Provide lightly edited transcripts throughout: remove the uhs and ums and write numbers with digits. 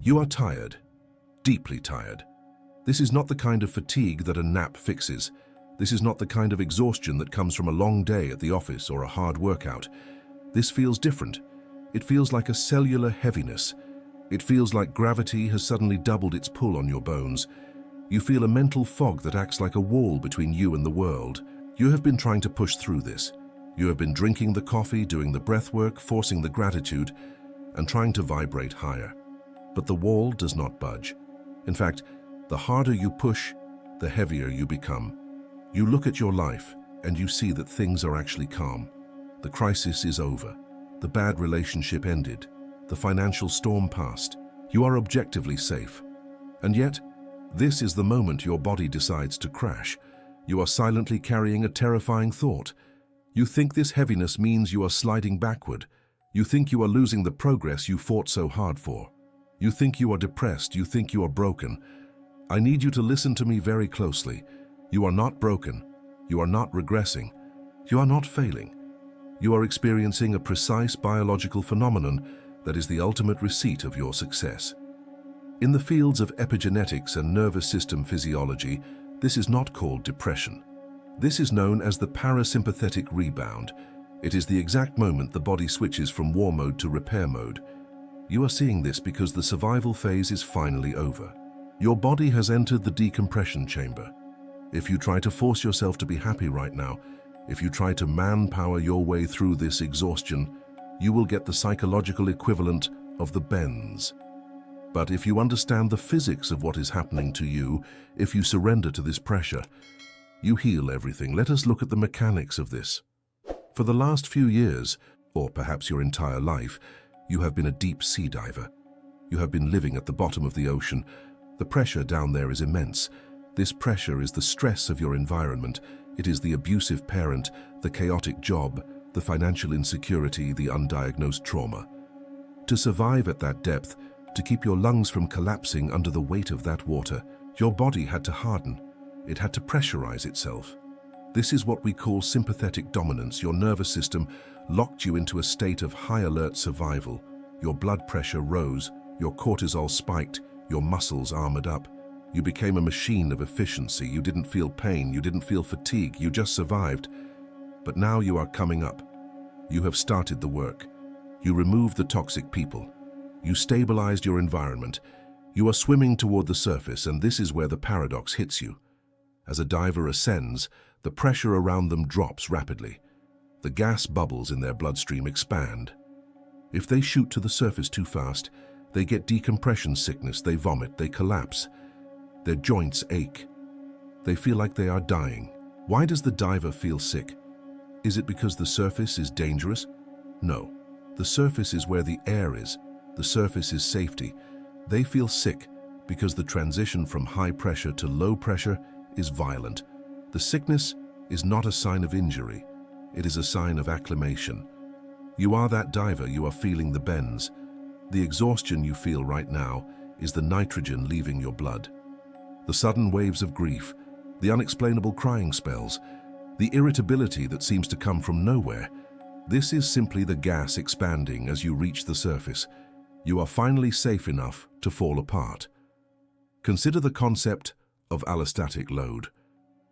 You are tired, deeply tired. This is not the kind of fatigue that a nap fixes. This is not the kind of exhaustion that comes from a long day at the office or a hard workout. This feels different. It feels like a cellular heaviness. It feels like gravity has suddenly doubled its pull on your bones. You feel a mental fog that acts like a wall between you and the world. You have been trying to push through this. You have been drinking the coffee, doing the breath work, forcing the gratitude, and trying to vibrate higher. But the wall does not budge. In fact, the harder you push, the heavier you become. You look at your life and you see that things are actually calm. The crisis is over. The bad relationship ended. The financial storm passed. You are objectively safe. And yet, this is the moment your body decides to crash. You are silently carrying a terrifying thought. You think this heaviness means you are sliding backward. You think you are losing the progress you fought so hard for. You think you are depressed. You think you are broken. I need you to listen to me very closely. You are not broken. You are not regressing. You are not failing. You are experiencing a precise biological phenomenon that is the ultimate receipt of your success. In the fields of epigenetics and nervous system physiology, this is not called depression. This is known as the parasympathetic rebound. It is the exact moment the body switches from war mode to repair mode. You are seeing this because the survival phase is finally over. Your body has entered the decompression chamber. If you try to force yourself to be happy right now, if you try to manpower your way through this exhaustion, you will get the psychological equivalent of the bends. But if you understand the physics of what is happening to you, if you surrender to this pressure, you heal everything. Let us look at the mechanics of this. For the last few years, or perhaps your entire life, you have been a deep sea diver. You have been living at the bottom of the ocean. The pressure down there is immense. This pressure is the stress of your environment. It is the abusive parent, the chaotic job, the financial insecurity, the undiagnosed trauma. To survive at that depth, to keep your lungs from collapsing under the weight of that water, your body had to harden. It had to pressurize itself. This is what we call sympathetic dominance. Your nervous system locked you into a state of high alert survival. Your blood pressure rose, your cortisol spiked, your muscles armored up. You became a machine of efficiency. You didn't feel pain, you didn't feel fatigue, you just survived. But now you are coming up. You have started the work. You removed the toxic people. You stabilized your environment. You are swimming toward the surface, and this is where the paradox hits you. As a diver ascends, the pressure around them drops rapidly. The gas bubbles in their bloodstream expand. If they shoot to the surface too fast, they get decompression sickness, they vomit, they collapse. Their joints ache. They feel like they are dying. Why does the diver feel sick? Is it because the surface is dangerous? No. The surface is where the air is. The surface is safety. They feel sick because the transition from high pressure to low pressure is violent. The sickness is not a sign of injury. It is a sign of acclimation. You are that diver, you are feeling the bends. The exhaustion you feel right now is the nitrogen leaving your blood. The sudden waves of grief, the unexplainable crying spells, the irritability that seems to come from nowhere. This is simply the gas expanding as you reach the surface. You are finally safe enough to fall apart. Consider the concept of allostatic load.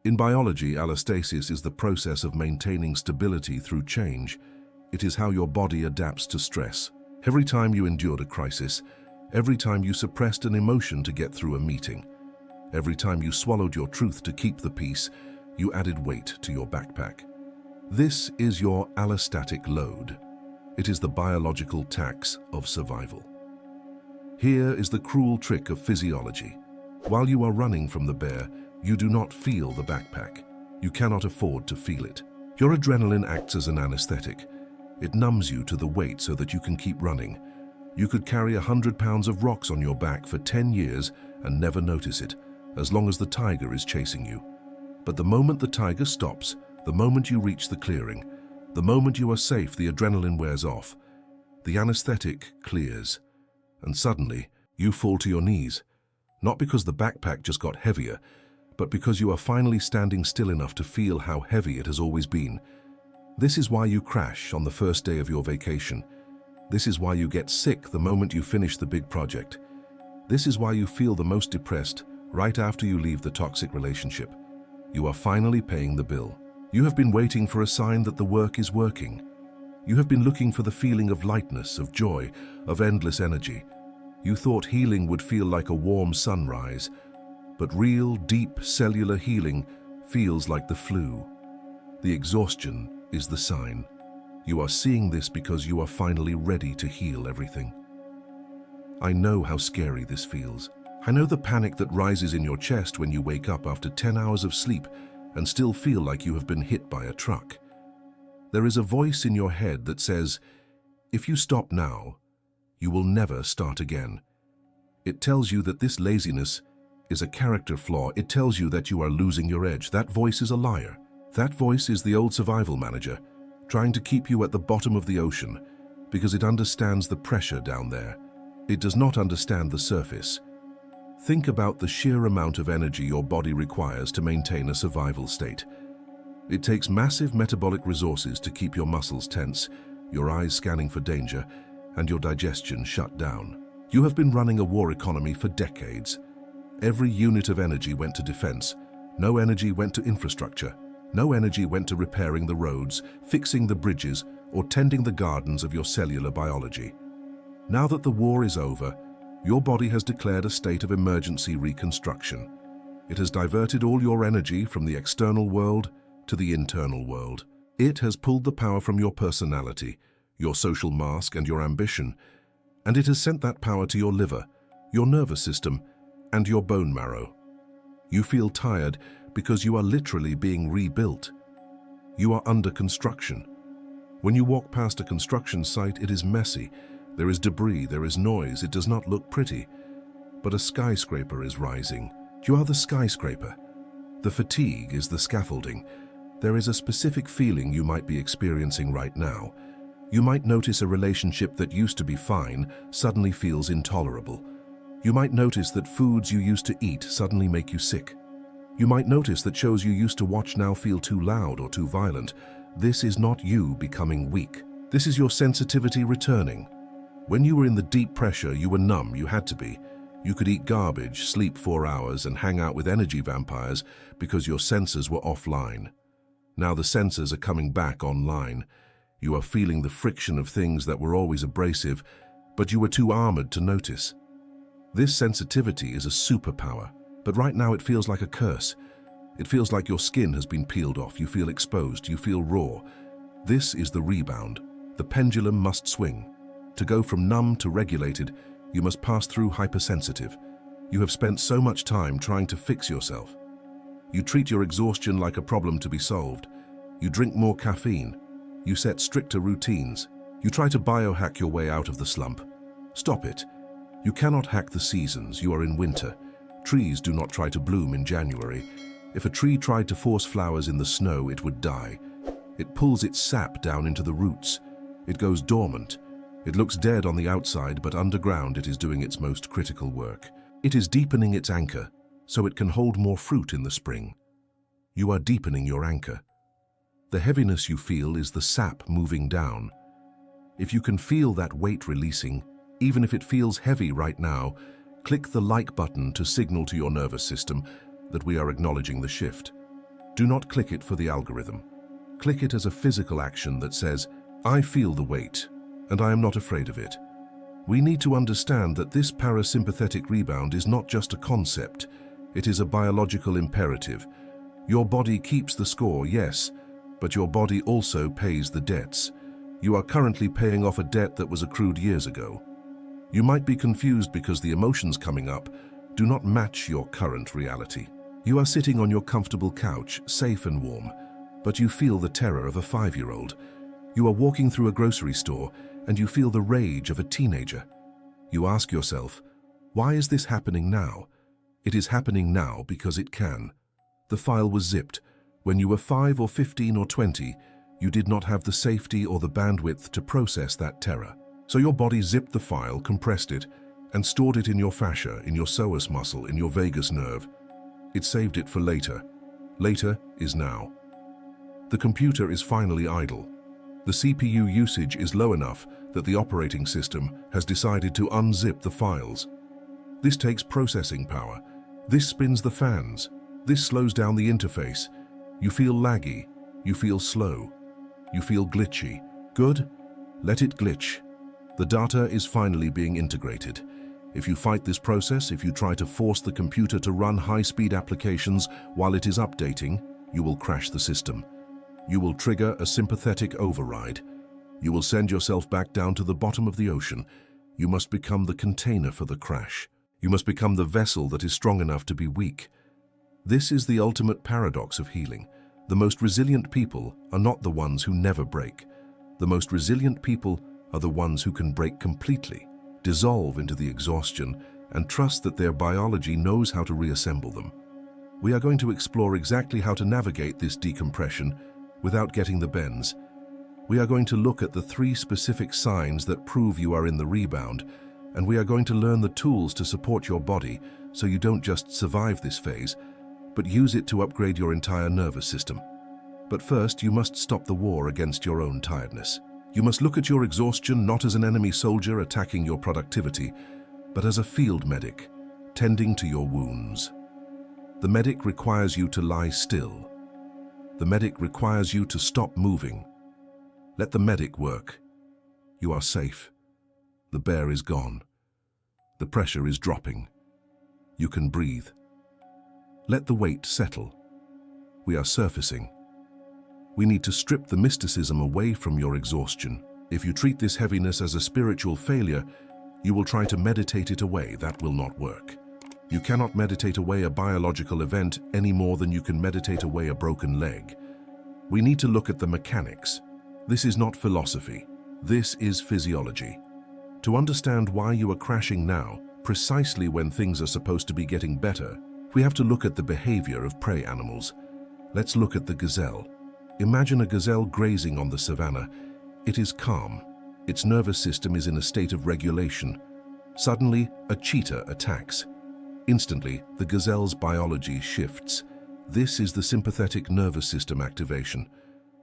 In biology, allostasis is the process of maintaining stability through change. It is how your body adapts to stress. Every time you endured a crisis, every time you suppressed an emotion to get through a meeting, every time you swallowed your truth to keep the peace, you added weight to your backpack. This is your allostatic load. It is the biological tax of survival. Here is the cruel trick of physiology. While you are running from the bear, you do not feel the backpack. You cannot afford to feel it. Your adrenaline acts as an anesthetic. It numbs you to the weight so that you can keep running. You could carry 100 pounds of rocks on your back for 10 years and never notice it, as long as the tiger is chasing you. But the moment the tiger stops, the moment you reach the clearing, the moment you are safe, the adrenaline wears off. The anesthetic clears, and suddenly you fall to your knees. Not because the backpack just got heavier, but because you are finally standing still enough to feel how heavy it has always been. This is why you crash on the first day of your vacation. This is why you get sick the moment you finish the big project. This is why you feel the most depressed right after you leave the toxic relationship. You are finally paying the bill. You have been waiting for a sign that the work is working. You have been looking for the feeling of lightness, of joy, of endless energy. You thought healing would feel like a warm sunrise, but real, deep, cellular healing feels like the flu. The exhaustion is the sign. You are seeing this because you are finally ready to heal everything. I know how scary this feels. I know the panic that rises in your chest when you wake up after 10 hours of sleep and still feel like you have been hit by a truck. There is a voice in your head that says, if you stop now, you will never start again. It tells you that this laziness is a character flaw. It tells you that you are losing your edge. That voice is a liar. That voice is the old survival manager, trying to keep you at the bottom of the ocean because it understands the pressure down there. It does not understand the surface. Think about the sheer amount of energy your body requires to maintain a survival state. It takes massive metabolic resources to keep your muscles tense, your eyes scanning for danger, and your digestion shut down. You have been running a war economy for decades. Every unit of energy went to defense. No energy went to infrastructure. No energy went to repairing the roads, fixing the bridges, or tending the gardens of your cellular biology. Now that the war is over, your body has declared a state of emergency reconstruction. It has diverted all your energy from the external world to the internal world. It has pulled the power from your personality, your social mask, and your ambition, and it has sent that power to your liver, your nervous system, and your bone marrow. You feel tired because you are literally being rebuilt. You are under construction. When you walk past a construction site, it is messy. There is debris, there is noise, it does not look pretty. But a skyscraper is rising. You are the skyscraper. The fatigue is the scaffolding. There is a specific feeling you might be experiencing right now. You might notice a relationship that used to be fine suddenly feels intolerable. You might notice that foods you used to eat suddenly make you sick. You might notice that shows you used to watch now feel too loud or too violent. This is not you becoming weak. This is your sensitivity returning. When you were in the deep pressure, you were numb, you had to be. You could eat garbage, sleep 4 hours, and hang out with energy vampires because your senses were offline. Now the senses are coming back online. You are feeling the friction of things that were always abrasive, but you were too armored to notice. This sensitivity is a superpower, but right now it feels like a curse. It feels like your skin has been peeled off, you feel exposed, you feel raw. This is the rebound. The pendulum must swing. To go from numb to regulated, you must pass through hypersensitive. You have spent so much time trying to fix yourself. You treat your exhaustion like a problem to be solved. You drink more caffeine. You set stricter routines. You try to biohack your way out of the slump. Stop it. You cannot hack the seasons. You are in winter. Trees do not try to bloom in January. If a tree tried to force flowers in the snow, it would die. It pulls its sap down into the roots. It goes dormant. It looks dead on the outside, but underground it is doing its most critical work. It is deepening its anchor, so it can hold more fruit in the spring. You are deepening your anchor. The heaviness you feel is the sap moving down. If you can feel that weight releasing, even if it feels heavy right now, click the like button to signal to your nervous system that we are acknowledging the shift. Do not click it for the algorithm. Click it as a physical action that says, I feel the weight, and I am not afraid of it. We need to understand that this parasympathetic rebound is not just a concept, it is a biological imperative. Your body keeps the score, yes, but your body also pays the debts. You are currently paying off a debt that was accrued years ago. You might be confused because the emotions coming up do not match your current reality. You are sitting on your comfortable couch, safe and warm, but you feel the terror of a 5-year-old. You are walking through a grocery store and you feel the rage of a teenager. You ask yourself, why is this happening now? It is happening now because it can. The file was zipped. When you were 5 or 15 or 20, you did not have the safety or the bandwidth to process that terror. So your body zipped the file, compressed it, and stored it in your fascia, in your psoas muscle, in your vagus nerve. It saved it for later. Later is now. The computer is finally idle. The CPU usage is low enough that the operating system has decided to unzip the files. This takes processing power. This spins the fans. This slows down the interface. You feel laggy. You feel slow. You feel glitchy. Good? Let it glitch. The data is finally being integrated. If you fight this process, if you try to force the computer to run high-speed applications while it is updating, you will crash the system. You will trigger a sympathetic override. You will send yourself back down to the bottom of the ocean. You must become the container for the crash. You must become the vessel that is strong enough to be weak. This is the ultimate paradox of healing. The most resilient people are not the ones who never break. The most resilient people are the ones who can break completely, dissolve into the exhaustion, and trust that their biology knows how to reassemble them. We are going to explore exactly how to navigate this decompression without getting the bends. We are going to look at the 3 specific signs that prove you are in the rebound, and we are going to learn the tools to support your body so you don't just survive this phase, but use it to upgrade your entire nervous system. But first, you must stop the war against your own tiredness. You must look at your exhaustion not as an enemy soldier attacking your productivity, but as a field medic, tending to your wounds. The medic requires you to lie still. The medic requires you to stop moving. Let the medic work. You are safe. The bear is gone. The pressure is dropping. You can breathe. Let the weight settle. We are surfacing. We need to strip the mysticism away from your exhaustion. If you treat this heaviness as a spiritual failure, you will try to meditate it away. That will not work. You cannot meditate away a biological event any more than you can meditate away a broken leg. We need to look at the mechanics. This is not philosophy. This is physiology. To understand why you are crashing now, precisely when things are supposed to be getting better, we have to look at the behavior of prey animals. Let's look at the gazelle. Imagine a gazelle grazing on the savannah. It is calm. Its nervous system is in a state of regulation. Suddenly, a cheetah attacks. Instantly, the gazelle's biology shifts. This is the sympathetic nervous system activation.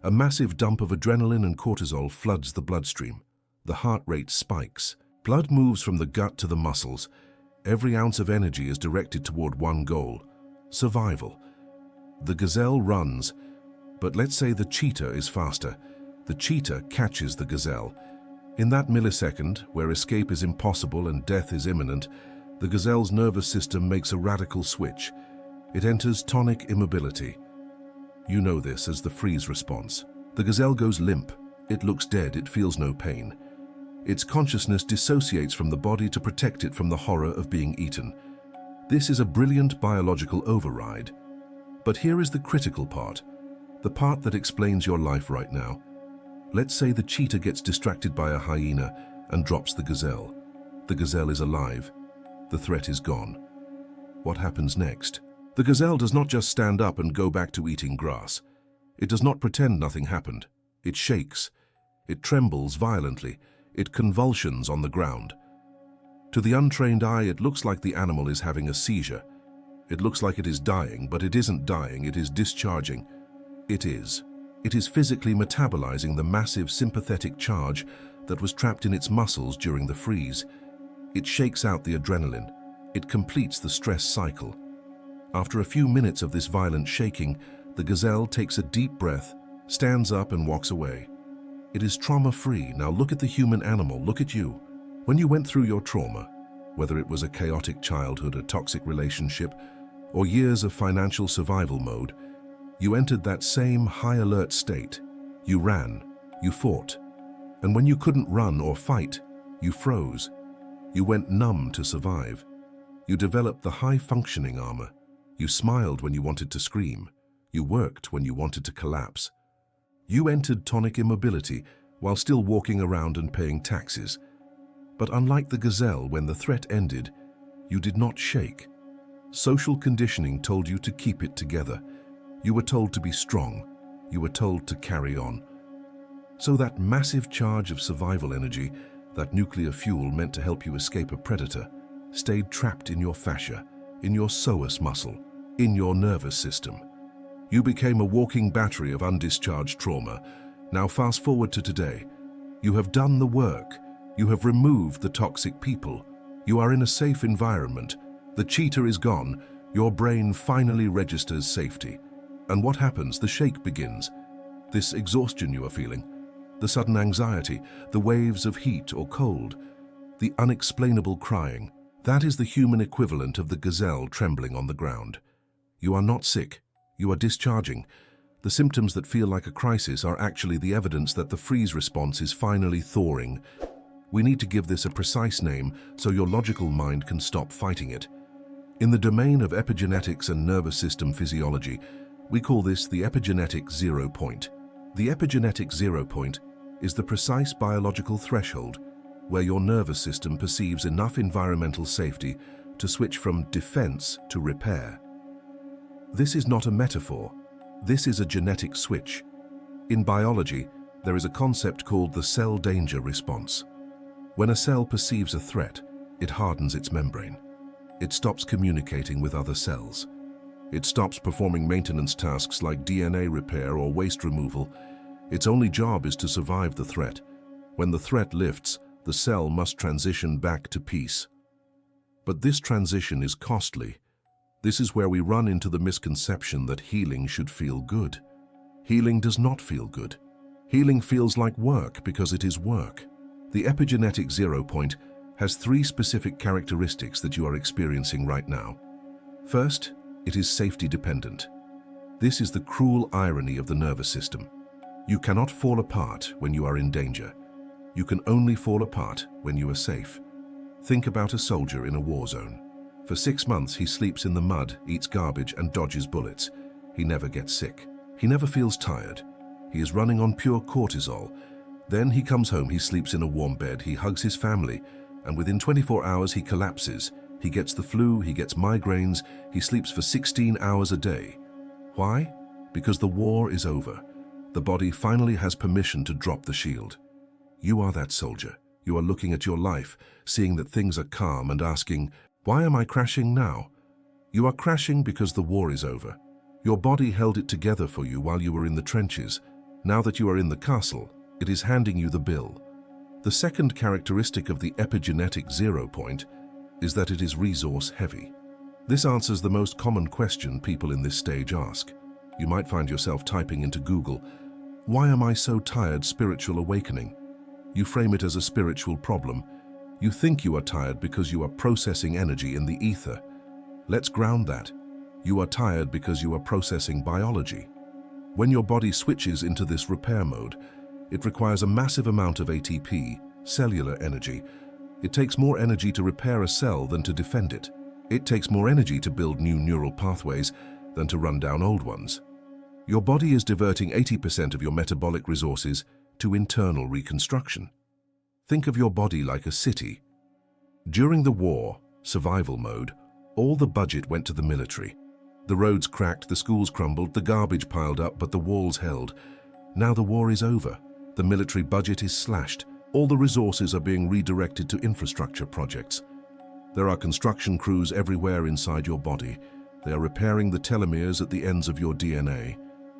A massive dump of adrenaline and cortisol floods the bloodstream. The heart rate spikes. Blood moves from the gut to the muscles. Every ounce of energy is directed toward one goal: survival. The gazelle runs, but let's say the cheetah is faster. The cheetah catches the gazelle. In that millisecond, where escape is impossible and death is imminent, the gazelle's nervous system makes a radical switch. It enters tonic immobility. You know this as the freeze response. The gazelle goes limp. It looks dead. It feels no pain. Its consciousness dissociates from the body to protect it from the horror of being eaten. This is a brilliant biological override. But here is the critical part, the part that explains your life right now. Let's say the cheetah gets distracted by a hyena and drops the gazelle. The gazelle is alive. The threat is gone. What happens next? The gazelle does not just stand up and go back to eating grass. It does not pretend nothing happened. It shakes. It trembles violently. It convulsions on the ground. To the untrained eye, it looks like the animal is having a seizure. It looks like it is dying, but it isn't dying. It is discharging. It is. It is physically metabolizing the massive sympathetic charge that was trapped in its muscles during the freeze. It shakes out the adrenaline. It completes the stress cycle. After a few minutes of this violent shaking, the gazelle takes a deep breath, stands up and walks away. It is trauma-free. Now look at the human animal. Look at you. When you went through your trauma, whether it was a chaotic childhood, a toxic relationship, or years of financial survival mode, you entered that same high-alert state. You ran, you fought, and when you couldn't run or fight, you froze. You went numb to survive. You developed the high-functioning armor. You smiled when you wanted to scream. You worked when you wanted to collapse. You entered tonic immobility while still walking around and paying taxes. But unlike the gazelle, when the threat ended, you did not shake. Social conditioning told you to keep it together. You were told to be strong. You were told to carry on. So that massive charge of survival energy, that nuclear fuel meant to help you escape a predator, stayed trapped in your fascia, in your psoas muscle, in your nervous system. You became a walking battery of undischarged trauma. Now fast forward to today. You have done the work. You have removed the toxic people. You are in a safe environment. The cheater is gone. Your brain finally registers safety. And what happens? The shake begins. This exhaustion you are feeling, the sudden anxiety, the waves of heat or cold, the unexplainable crying, that is the human equivalent of the gazelle trembling on the ground. You are not sick. You are discharging. The symptoms that feel like a crisis are actually the evidence that the freeze response is finally thawing. We need to give this a precise name so your logical mind can stop fighting it. In the domain of epigenetics and nervous system physiology, we call this the epigenetic zero point. The epigenetic zero point is the precise biological threshold where your nervous system perceives enough environmental safety to switch from defense to repair. This is not a metaphor. This is a genetic switch. In biology, there is a concept called the cell danger response. When a cell perceives a threat, it hardens its membrane. It stops communicating with other cells. It stops performing maintenance tasks like DNA repair or waste removal. Its only job is to survive the threat. When the threat lifts, the cell must transition back to peace. But this transition is costly. This is where we run into the misconception that healing should feel good. Healing does not feel good. Healing feels like work because it is work. The epigenetic zero point has 3 specific characteristics that you are experiencing right now. First, it is safety dependent. This is the cruel irony of the nervous system. You cannot fall apart when you are in danger. You can only fall apart when you are safe. Think about a soldier in a war zone. For 6 months, he sleeps in the mud, eats garbage, and dodges bullets. He never gets sick. He never feels tired. He is running on pure cortisol. Then he comes home, he sleeps in a warm bed, he hugs his family, and within 24 hours he collapses. He gets the flu, he gets migraines, he sleeps for 16 hours a day. Why? Because the war is over. The body finally has permission to drop the shield. You are that soldier. You are looking at your life, seeing that things are calm and asking, why am I crashing now? You are crashing because the war is over. Your body held it together for you while you were in the trenches. Now that you are in the castle, it is handing you the bill. The second characteristic of the epigenetic zero point is that it is resource heavy. This answers the most common question people in this stage ask. You might find yourself typing into Google, "Why am I so tired? Spiritual awakening." You frame it as a spiritual problem. You think you are tired because you are processing energy in the ether. Let's ground that. You are tired because you are processing biology. When your body switches into this repair mode, it requires a massive amount of ATP, cellular energy. It takes more energy to repair a cell than to defend it. It takes more energy to build new neural pathways than to run down old ones. Your body is diverting 80% of your metabolic resources to internal reconstruction. Think of your body like a city. During the war, survival mode, all the budget went to the military. The roads cracked, the schools crumbled, the garbage piled up, but the walls held. Now the war is over. The military budget is slashed. All the resources are being redirected to infrastructure projects. There are construction crews everywhere inside your body. They are repairing the telomeres at the ends of your DNA.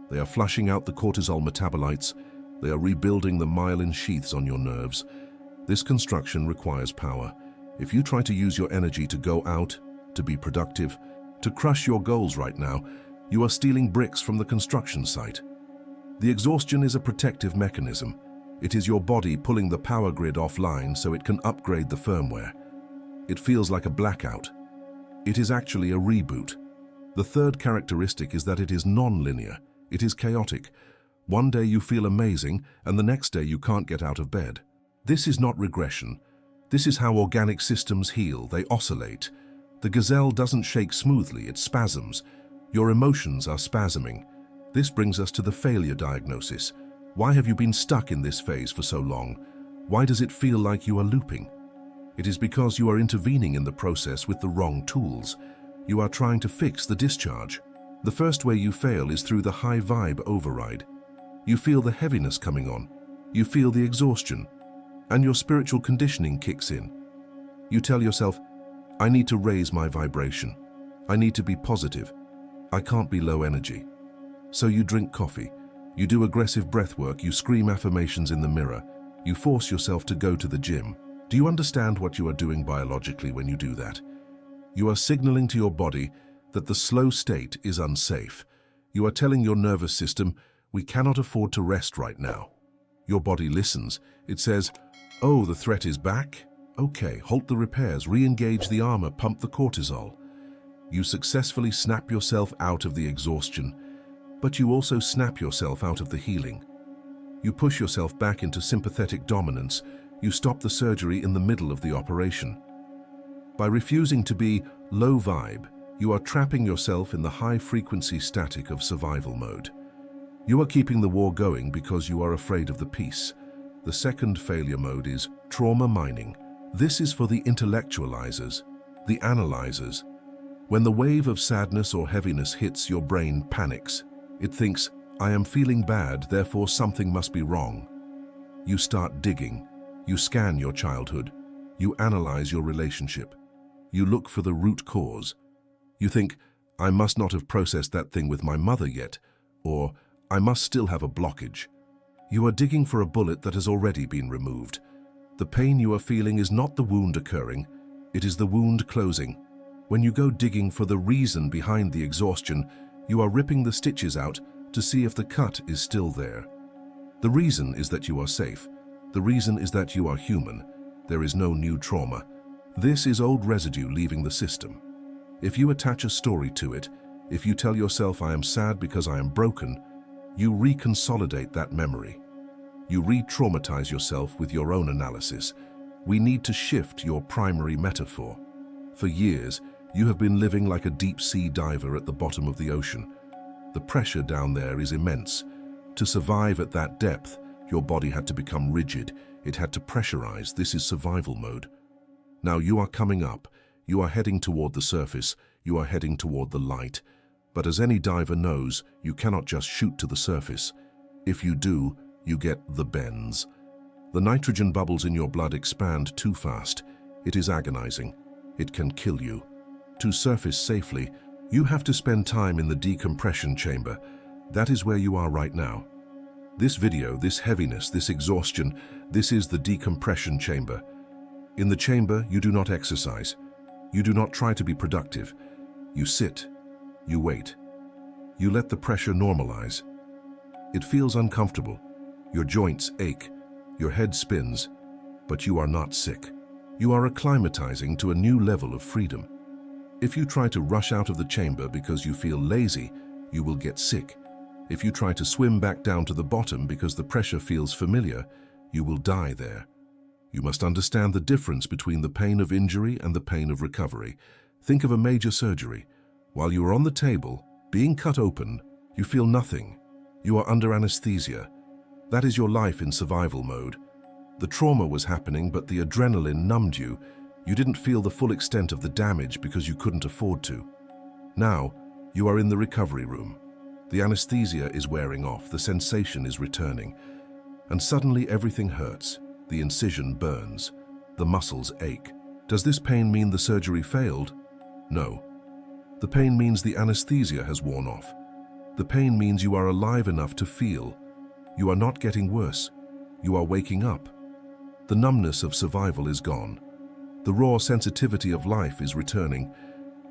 They are flushing out the cortisol metabolites. They are rebuilding the myelin sheaths on your nerves. This construction requires power. If you try to use your energy to go out, to be productive, to crush your goals right now, you are stealing bricks from the construction site. The exhaustion is a protective mechanism. It is your body pulling the power grid offline so it can upgrade the firmware. It feels like a blackout. It is actually a reboot. The third characteristic is that it is non-linear. It is chaotic. One day you feel amazing, and the next day you can't get out of bed. This is not regression. This is how organic systems heal. They oscillate. The gazelle doesn't shake smoothly, it spasms. Your emotions are spasming. This brings us to the failure diagnosis. Why have you been stuck in this phase for so long? Why does it feel like you are looping? It is because you are intervening in the process with the wrong tools. You are trying to fix the discharge. The first way you fail is through the high vibe override. You feel the heaviness coming on. You feel the exhaustion. And your spiritual conditioning kicks in. You tell yourself, I need to raise my vibration. I need to be positive. I can't be low energy. So you drink coffee. You do aggressive breath work. You scream affirmations in the mirror. You force yourself to go to the gym. Do you understand what you are doing biologically when you do that? You are signaling to your body that the slow state is unsafe. You are telling your nervous system, we cannot afford to rest right now. Your body listens. It says, oh, the threat is back? Okay, halt the repairs, re-engage the armor, pump the cortisol. You successfully snap yourself out of the exhaustion, but you also snap yourself out of the healing. You push yourself back into sympathetic dominance. You stop the surgery in the middle of the operation. By refusing to be low vibe, you are trapping yourself in the high-frequency static of survival mode. You are keeping the war going because you are afraid of the peace. The second failure mode is trauma mining. This is for the intellectualizers, the analyzers. When the wave of sadness or heaviness hits, your brain panics. It thinks, I am feeling bad, therefore something must be wrong. You start digging. You scan your childhood. You analyze your relationship. You look for the root cause. You think, I must not have processed that thing with my mother yet, or I must still have a blockage. You are digging for a bullet that has already been removed. The pain you are feeling is not the wound occurring, it is the wound closing. When you go digging for the reason behind the exhaustion, you are ripping the stitches out to see if the cut is still there. The reason is that you are safe. The reason is that you are human. There is no new trauma. This is old residue leaving the system. If you attach a story to it, if you tell yourself I am sad because I am broken, you reconsolidate that memory. You re-traumatize yourself with your own analysis. We need to shift your primary metaphor. For years, you have been living like a deep-sea diver at the bottom of the ocean. The pressure down there is immense. To survive at that depth, your body had to become rigid. It had to pressurize. This is survival mode. Now you are coming up. You are heading toward the surface. You are heading toward the light. But as any diver knows, you cannot just shoot to the surface. If you do, you get the bends. The nitrogen bubbles in your blood expand too fast. It is agonizing. It can kill you. To surface safely, you have to spend time in the decompression chamber. That is where you are right now. This video, this heaviness, this exhaustion, this is the decompression chamber. In the chamber, you do not exercise. You do not try to be productive. You sit. You wait. You let the pressure normalize. It feels uncomfortable. Your joints ache. Your head spins. But you are not sick. You are acclimatizing to a new level of freedom. If you try to rush out of the chamber because you feel lazy, you will get sick. If you try to swim back down to the bottom because the pressure feels familiar, you will die there. You must understand the difference between the pain of injury and the pain of recovery. Think of a major surgery. While you are on the table, being cut open, you feel nothing. You are under anesthesia. That is your life in survival mode. The trauma was happening, but the adrenaline numbed you. You didn't feel the full extent of the damage because you couldn't afford to. Now, you are in the recovery room. The anesthesia is wearing off, the sensation is returning, and suddenly everything hurts. The incision burns. The muscles ache. Does this pain mean the surgery failed? No. The pain means the anesthesia has worn off. The pain means you are alive enough to feel. You are not getting worse. You are waking up. The numbness of survival is gone. The raw sensitivity of life is returning.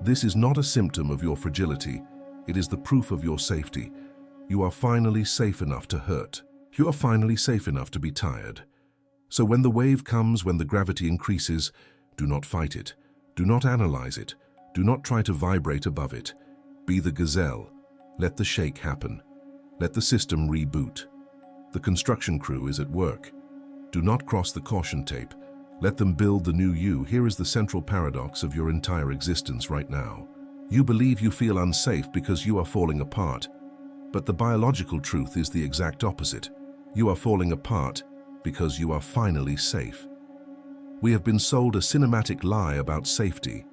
This is not a symptom of your fragility. It is the proof of your safety. You are finally safe enough to hurt. You are finally safe enough to be tired. So when the wave comes, when the gravity increases, do not fight it. Do not analyze it. Do not try to vibrate above it. Be the gazelle. Let the shake happen. Let the system reboot. The construction crew is at work. Do not cross the caution tape. Let them build the new you. Here is the central paradox of your entire existence right now. You believe you feel unsafe because you are falling apart. But the biological truth is the exact opposite. You are falling apart because you are finally safe. We have been sold a cinematic lie about safety.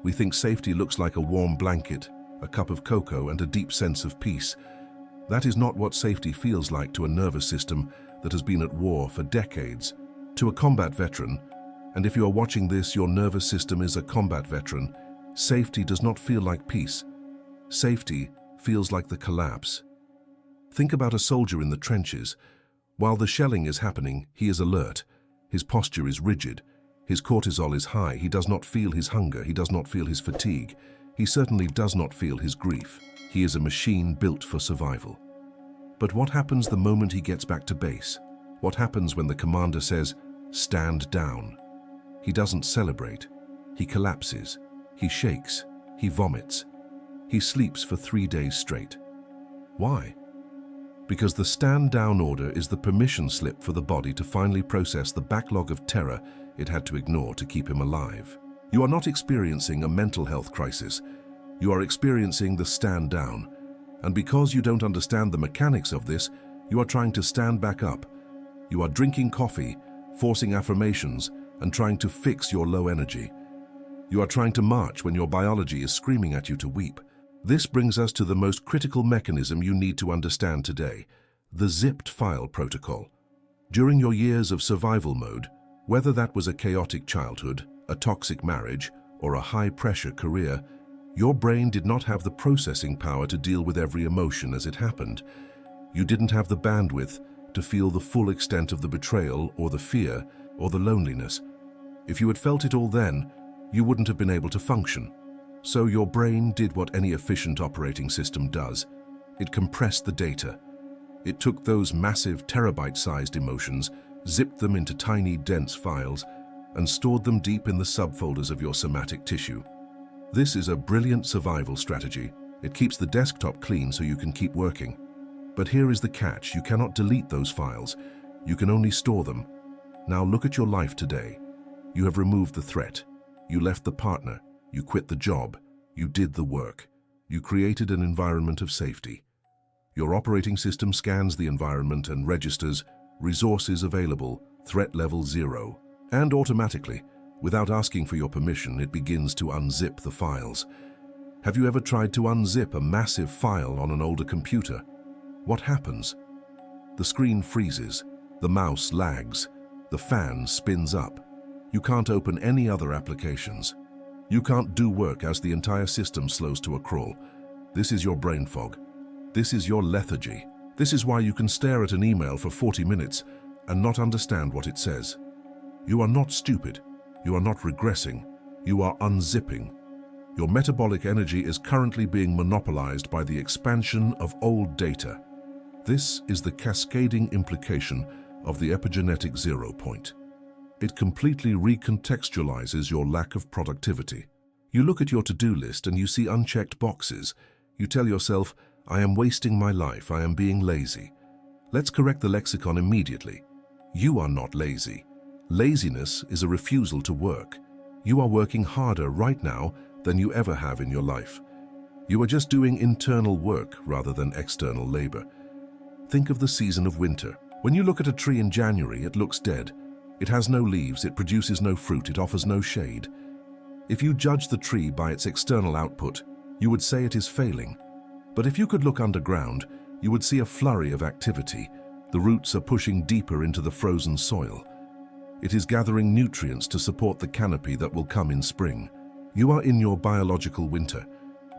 We think safety looks like a warm blanket, a cup of cocoa, and a deep sense of peace. That is not what safety feels like to a nervous system that has been at war for decades. To a combat veteran, and if you are watching this, your nervous system is a combat veteran, safety does not feel like peace. Safety feels like the collapse. Think about a soldier in the trenches. While the shelling is happening, he is alert. His posture is rigid. His cortisol is high. He does not feel his hunger. He does not feel his fatigue. He certainly does not feel his grief. He is a machine built for survival. But what happens the moment he gets back to base? What happens when the commander says, "Stand down"? He doesn't celebrate. He collapses. He shakes. He vomits. He sleeps for 3 days straight. Why? Because the stand down order is the permission slip for the body to finally process the backlog of terror it had to ignore to keep him alive. You are not experiencing a mental health crisis. You are experiencing the stand down. And because you don't understand the mechanics of this, you are trying to stand back up. You are drinking coffee, forcing affirmations, and trying to fix your low energy. You are trying to march when your biology is screaming at you to weep. This brings us to the most critical mechanism you need to understand today, the zipped file protocol. During your years of survival mode, whether that was a chaotic childhood, a toxic marriage, or a high-pressure career, your brain did not have the processing power to deal with every emotion as it happened. You didn't have the bandwidth to feel the full extent of the betrayal or the fear or the loneliness. If you had felt it all then, you wouldn't have been able to function. So your brain did what any efficient operating system does. It compressed the data. It took those massive terabyte-sized emotions, zipped them into tiny, dense files, and stored them deep in the subfolders of your somatic tissue. This is a brilliant survival strategy. It keeps the desktop clean so you can keep working. But here is the catch: you cannot delete those files. You can only store them. Now look at your life today. You have removed the threat. You left the partner. You quit the job. You did the work. You created an environment of safety. Your operating system scans the environment and registers resources available, threat level 0. And automatically, without asking for your permission, it begins to unzip the files. Have you ever tried to unzip a massive file on an older computer? What happens? The screen freezes, the mouse lags, the fan spins up. You can't open any other applications. You can't do work as the entire system slows to a crawl. This is your brain fog. This is your lethargy. This is why you can stare at an email for 40 minutes and not understand what it says. You are not stupid. You are not regressing. You are unzipping. Your metabolic energy is currently being monopolized by the expansion of old data. This is the cascading implication of the epigenetic 0 point. It completely recontextualizes your lack of productivity. You look at your to-do list and you see unchecked boxes. You tell yourself, "I am wasting my life, I am being lazy." Let's correct the lexicon immediately. You are not lazy. Laziness is a refusal to work. You are working harder right now than you ever have in your life. You are just doing internal work rather than external labor. Think of the season of winter. When you look at a tree in January, it looks dead. It has no leaves, it produces no fruit, it offers no shade. If you judge the tree by its external output, you would say it is failing. But if you could look underground, you would see a flurry of activity. The roots are pushing deeper into the frozen soil. It is gathering nutrients to support the canopy that will come in spring. You are in your biological winter.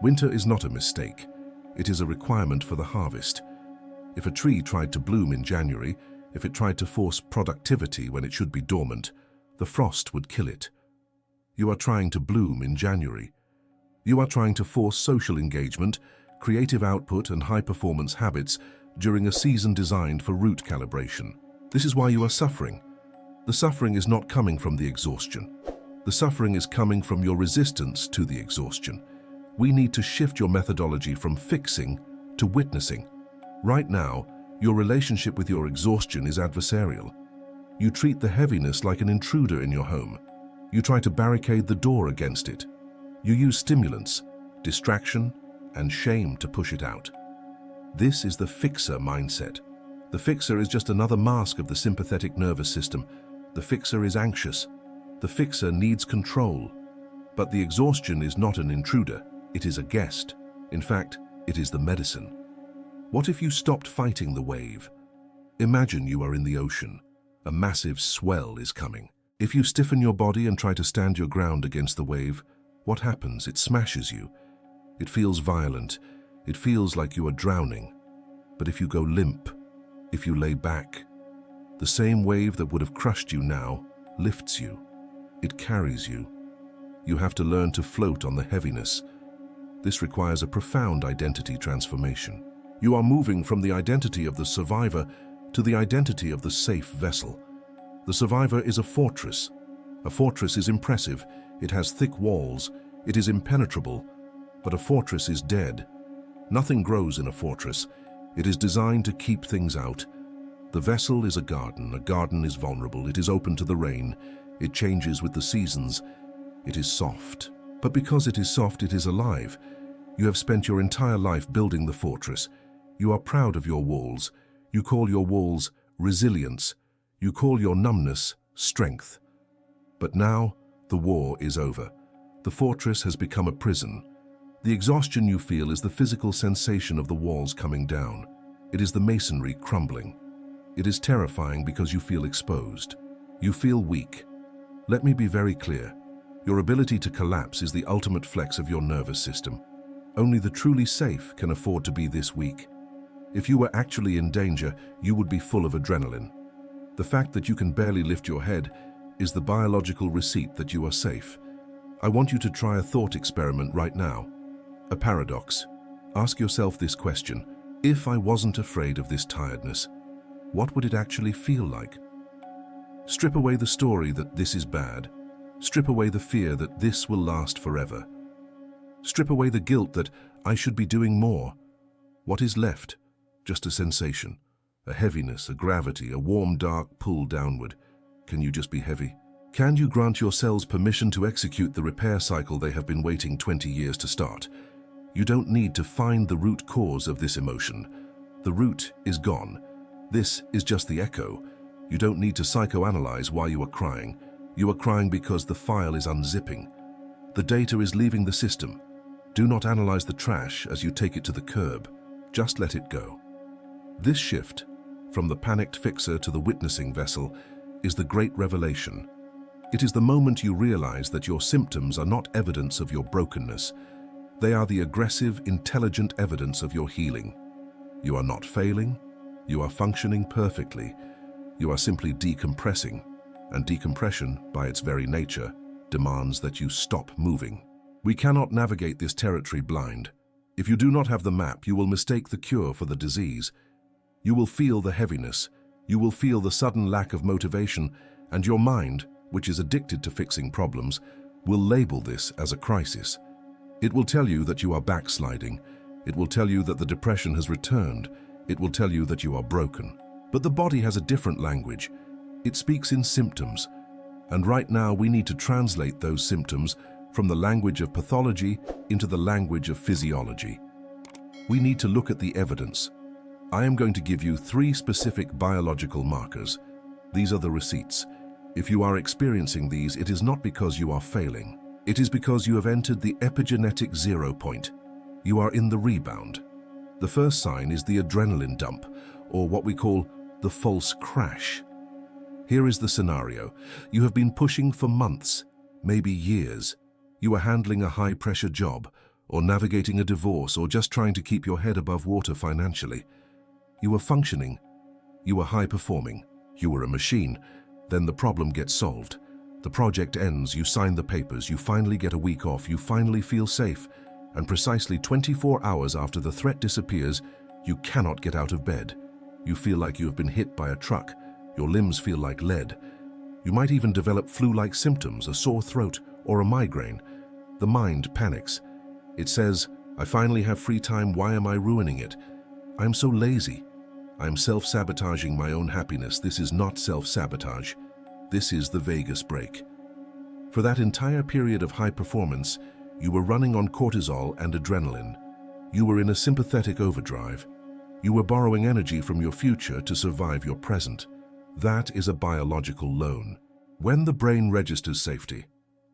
Winter is not a mistake. It is a requirement for the harvest. If a tree tried to bloom in January, if it tried to force productivity when it should be dormant, the frost would kill it. You are trying to bloom in January. You are trying to force social engagement, creative output, and high-performance habits during a season designed for root calibration. This is why you are suffering. The suffering is not coming from the exhaustion. The suffering is coming from your resistance to the exhaustion. We need to shift your methodology from fixing to witnessing. Right now, your relationship with your exhaustion is adversarial. You treat the heaviness like an intruder in your home. You try to barricade the door against it. You use stimulants, distraction, and shame to push it out. This is the fixer mindset. The fixer is just another mask of the sympathetic nervous system. The fixer is anxious. The fixer needs control. But the exhaustion is not an intruder. It is a guest. In fact, it is the medicine. What if you stopped fighting the wave? Imagine you are in the ocean. A massive swell is coming. If you stiffen your body and try to stand your ground against the wave, what happens? It smashes you. It feels violent. It feels like you are drowning. But if you go limp, if you lay back, the same wave that would have crushed you now lifts you. it carries you. You have to learn to float on the heaviness. This requires a profound identity transformation. You are moving from the identity of the survivor to the identity of the safe vessel. The survivor is a fortress. A fortress is impressive. It has thick walls. It is impenetrable. But a fortress is dead. Nothing grows in a fortress. It is designed to keep things out. The vessel is a garden. A garden is vulnerable. It is open to the rain. It changes with the seasons. It is soft. But because it is soft, it is alive. You have spent your entire life building the fortress. You are proud of your walls. You call your walls resilience. You call your numbness strength. But now, the war is over. The fortress has become a prison. The exhaustion you feel is the physical sensation of the walls coming down. It is the masonry crumbling. It is terrifying because you feel exposed. You feel weak. Let me be very clear. Your ability to collapse is the ultimate flex of your nervous system. Only the truly safe can afford to be this weak. If you were actually in danger, you would be full of adrenaline. The fact that you can barely lift your head is the biological receipt that you are safe. I want you to try a thought experiment right now. A paradox. Ask yourself this question. If I wasn't afraid of this tiredness, what would it actually feel like? Strip away the story that this is bad. Strip away the fear that this will last forever. Strip away the guilt that I should be doing more. What is left? Just a sensation, a heaviness, a gravity, a warm, dark pull downward. Can you just be heavy? Can you grant your cells permission to execute the repair cycle they have been waiting 20 years to start? You don't need to find the root cause of this emotion. The root is gone. This is just the echo. You don't need to psychoanalyze why you are crying. You are crying because the file is unzipping. The data is leaving the system. Do not analyze the trash as you take it to the curb. Just let it go. This shift, from the panicked fixer to the witnessing vessel, is the great revelation. It is the moment you realize that your symptoms are not evidence of your brokenness. They are the aggressive, intelligent evidence of your healing. You are not failing. You are functioning perfectly. You are simply decompressing, and decompression, by its very nature, demands that you stop moving. We cannot navigate this territory blind. If you do not have the map, you will mistake the cure for the disease. You will feel the heaviness. You will feel the sudden lack of motivation, and your mind, which is addicted to fixing problems, will label this as a crisis. It will tell you that you are backsliding. It will tell you that the depression has returned. It will tell you that you are broken. But the body has a different language. It speaks in symptoms. And right now we need to translate those symptoms from the language of pathology into the language of physiology. We need to look at the evidence. I am going to give you 3 specific biological markers. These are the receipts. If you are experiencing these, it is not because you are failing. It is because you have entered the epigenetic 0 point. You are in the rebound. The first sign is the adrenaline dump, or what we call the false crash. Here is the scenario. You have been pushing for months, maybe years. You are handling a high-pressure job, or navigating a divorce, or just trying to keep your head above water financially. You are functioning. You are high-performing. You are a machine. Then the problem gets solved. The project ends, you sign the papers, you finally get a week off, you finally feel safe, and precisely 24 hours after the threat disappears, you cannot get out of bed. You feel like you have been hit by a truck. Your limbs feel like lead. You might even develop flu-like symptoms, a sore throat, or a migraine. The mind panics. It says, I finally have free time, why am I ruining it? I am so lazy. I am self-sabotaging my own happiness. This is not self-sabotage. This is the vagus brake. For that entire period of high performance, you were running on cortisol and adrenaline. You were in a sympathetic overdrive. You were borrowing energy from your future to survive your present. That is a biological loan. When the brain registers safety,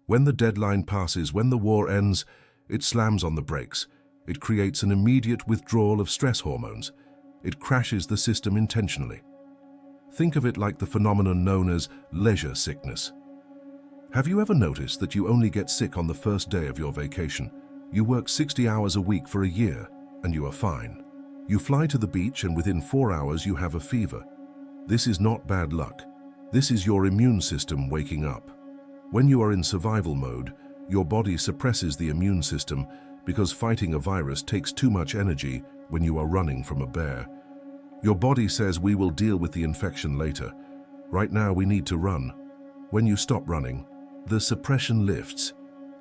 when the deadline passes, when the war ends, it slams on the brakes. It creates an immediate withdrawal of stress hormones. It crashes the system intentionally. Think of it like the phenomenon known as leisure sickness. Have you ever noticed that you only get sick on the first day of your vacation? You work 60 hours a week for a year, and you are fine. You fly to the beach and within 4 hours you have a fever. This is not bad luck. This is your immune system waking up. When you are in survival mode, your body suppresses the immune system because fighting a virus takes too much energy when you are running from a bear. Your body says we will deal with the infection later. Right now we need to run. When you stop running, the suppression lifts.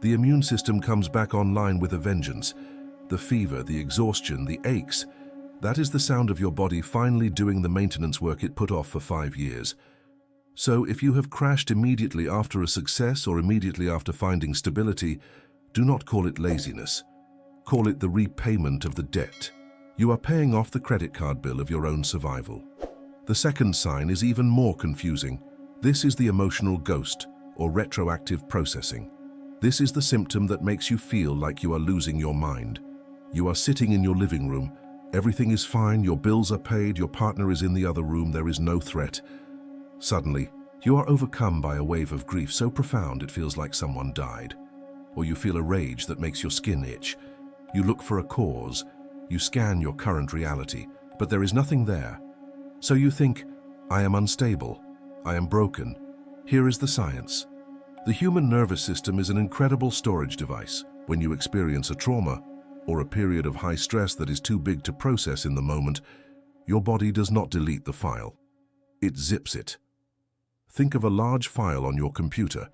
The immune system comes back online with a vengeance. The fever, the exhaustion, the aches. That is the sound of your body finally doing the maintenance work it put off for 5 years. So if you have crashed immediately after a success or immediately after finding stability, do not call it laziness. Call it the repayment of the debt. You are paying off the credit card bill of your own survival. The second sign is even more confusing. This is the emotional ghost, or retroactive processing. This is the symptom that makes you feel like you are losing your mind. You are sitting in your living room. Everything is fine, your bills are paid, your partner is in the other room, there is no threat. Suddenly, you are overcome by a wave of grief so profound it feels like someone died. Or you feel a rage that makes your skin itch. You look for a cause. You scan your current reality, but there is nothing there. So you think, I am unstable. I am broken. Here is the science. The human nervous system is an incredible storage device. When you experience a trauma or a period of high stress that is too big to process in the moment, your body does not delete the file. It zips it. Think of a large file on your computer.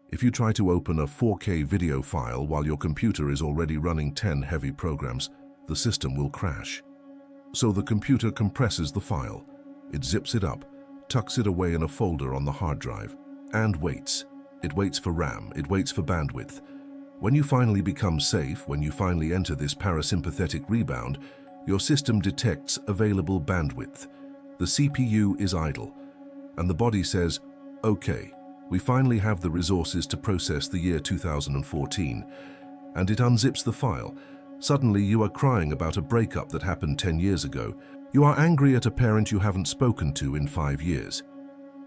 If you try to open a 4K video file while your computer is already running 10 heavy programs, the system will crash. So the computer compresses the file. It zips it up, tucks it away in a folder on the hard drive, and waits. It waits for RAM, it waits for bandwidth. When you finally become safe, when you finally enter this parasympathetic rebound, your system detects available bandwidth. The CPU is idle, and the body says, okay, we finally have the resources to process the year 2014, and it unzips the file. Suddenly you are crying about a breakup that happened 10 years ago. You are angry at a parent you haven't spoken to in 5 years.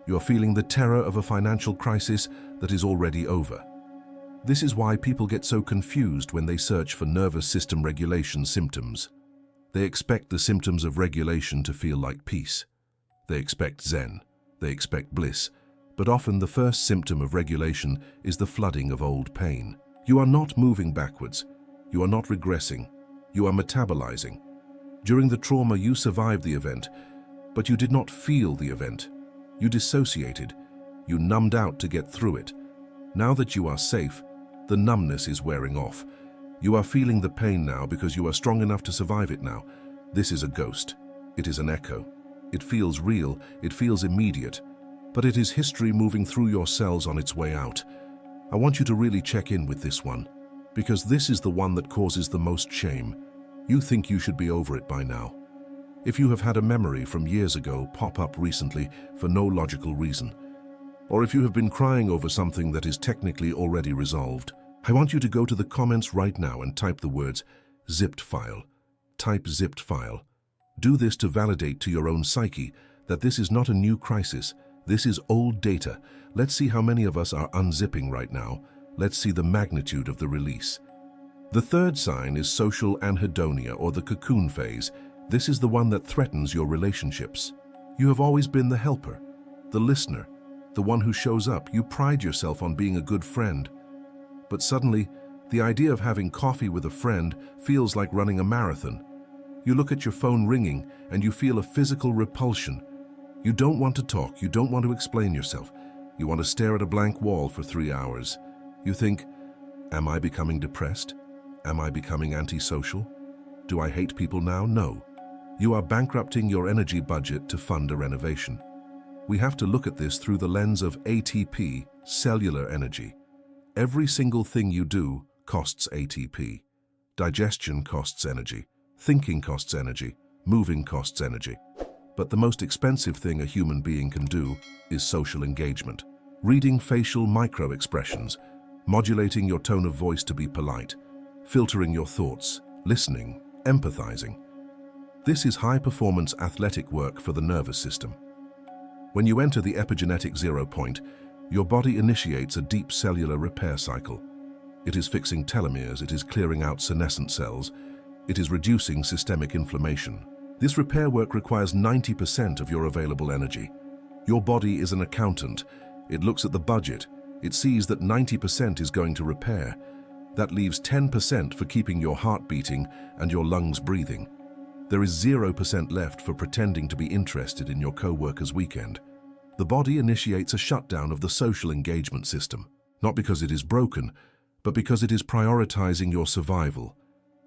You are feeling the terror of a financial crisis that is already over. This is why people get so confused when they search for nervous system regulation symptoms. They expect the symptoms of regulation to feel like peace. They expect Zen. They expect bliss. But often the first symptom of regulation is the flooding of old pain. You are not moving backwards. You are not regressing. You are metabolizing. During the trauma, you survived the event, but you did not feel the event. You dissociated. You numbed out to get through it. Now that you are safe, the numbness is wearing off. You are feeling the pain now because you are strong enough to survive it now. This is a ghost. It is an echo. It feels real. It feels immediate. But it is history moving through your cells on its way out. I want you to really check in with this one, because this is the one that causes the most shame. You think you should be over it by now. If you have had a memory from years ago pop up recently for no logical reason, or if you have been crying over something that is technically already resolved, I want you to go to the comments right now and type the words zipped file. Type zipped file. Do this to validate to your own psyche that this is not a new crisis. This is old data. Let's see how many of us are unzipping right now. Let's see the magnitude of the release. The third sign is social anhedonia, or the cocoon phase. This is the one that threatens your relationships. You have always been the helper, the listener, the one who shows up. You pride yourself on being a good friend. But suddenly, the idea of having coffee with a friend feels like running a marathon. You look at your phone ringing and you feel a physical repulsion. You don't want to talk. You don't want to explain yourself. You want to stare at a blank wall for 3 hours. You think, am I becoming depressed? Am I becoming antisocial? Do I hate people now? No. You are bankrupting your energy budget to fund a renovation. We have to look at this through the lens of ATP, cellular energy. Every single thing you do costs ATP. Digestion costs energy. Thinking costs energy. Moving costs energy. But the most expensive thing a human being can do is social engagement. Reading facial micro-expressions, modulating your tone of voice to be polite, filtering your thoughts, listening, empathizing. This is high-performance athletic work for the nervous system. When you enter the epigenetic 0 point, your body initiates a deep cellular repair cycle. It is fixing telomeres, it is clearing out senescent cells, it is reducing systemic inflammation. This repair work requires 90% of your available energy. Your body is an accountant. It looks at the budget. It sees that 90% is going to repair. That leaves 10% for keeping your heart beating and your lungs breathing. There is 0% left for pretending to be interested in your co-worker's weekend. The body initiates a shutdown of the social engagement system, not because it is broken, but because it is prioritizing your survival.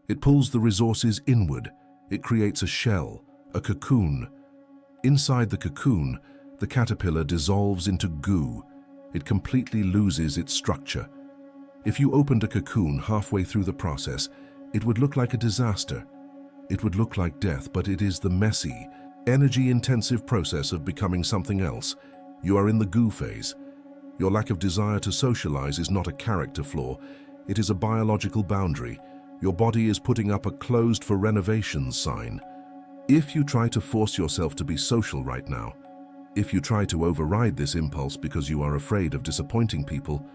It pulls the resources inward. It creates a shell, a cocoon. Inside the cocoon, the caterpillar dissolves into goo. It completely loses its structure. If you opened a cocoon halfway through the process, it would look like a disaster. It would look like death, but it is the messy, energy-intensive process of becoming something else. You are in the goo phase. Your lack of desire to socialize is not a character flaw. It is a biological boundary. Your body is putting up a closed for renovations sign. If you try to force yourself to be social right now, if you try to override this impulse because you are afraid of disappointing people,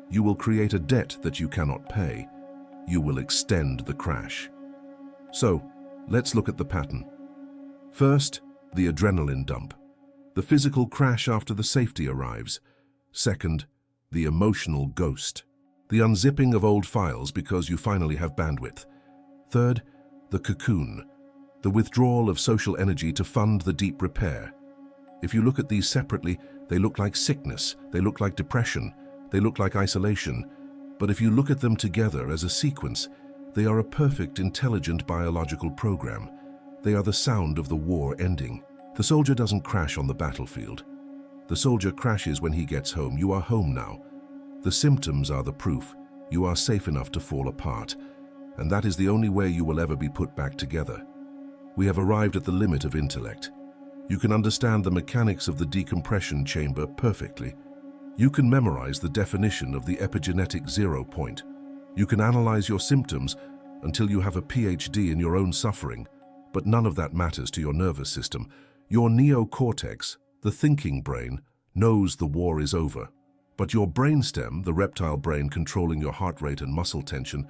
you will create a debt that you cannot pay. You will extend the crash. So, let's look at the pattern. First, the adrenaline dump. The physical crash after the safety arrives. Second, the emotional ghost. The unzipping of old files because you finally have bandwidth. Third, the cocoon. The withdrawal of social energy to fund the deep repair. If you look at these separately, they look like sickness, they look like depression, they look like isolation. But if you look at them together as a sequence, they are a perfect, intelligent biological program. They are the sound of the war ending. The soldier doesn't crash on the battlefield. The soldier crashes when he gets home. You are home now. The symptoms are the proof. You are safe enough to fall apart. And that is the only way you will ever be put back together. We have arrived at the limit of intellect. You can understand the mechanics of the decompression chamber perfectly. You can memorize the definition of the epigenetic 0 point. You can analyze your symptoms until you have a PhD in your own suffering, but none of that matters to your nervous system. Your neocortex, the thinking brain, knows the war is over. But your brainstem, the reptile brain controlling your heart rate and muscle tension,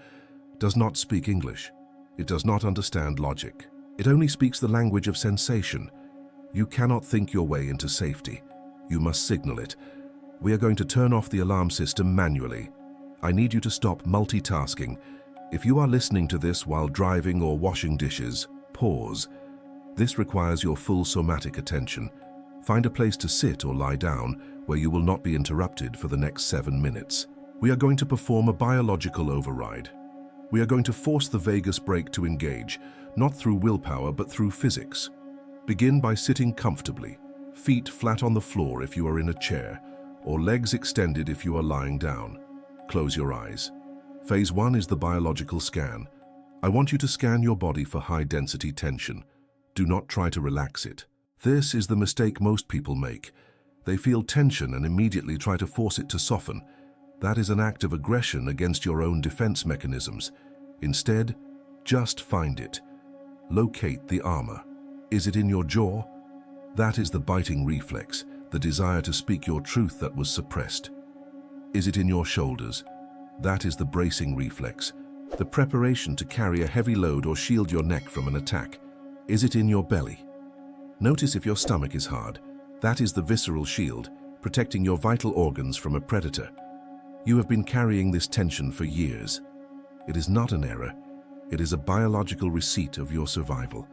does not speak English. It does not understand logic. It only speaks the language of sensation. You cannot think your way into safety. You must signal it. We are going to turn off the alarm system manually. I need you to stop multitasking. If you are listening to this while driving or washing dishes, pause. This requires your full somatic attention. Find a place to sit or lie down where you will not be interrupted for the next 7 minutes. We are going to perform a biological override. We are going to force the vagus brake to engage, not through willpower but through physics. Begin by sitting comfortably, feet flat on the floor if you are in a chair, or legs extended if you are lying down. Close your eyes. Phase 1 is the biological scan. I want you to scan your body for high-density tension. Do not try to relax it. This is the mistake most people make. They feel tension and immediately try to force it to soften. That is an act of aggression against your own defense mechanisms. Instead, just find it. Locate the armor. Is it in your jaw? That is the biting reflex, the desire to speak your truth that was suppressed. Is it in your shoulders? That is the bracing reflex, the preparation to carry a heavy load or shield your neck from an attack. Is it in your belly? Notice if your stomach is hard. That is the visceral shield, protecting your vital organs from a predator. You have been carrying this tension for years. It is not an error. It is a biological receipt of your survival.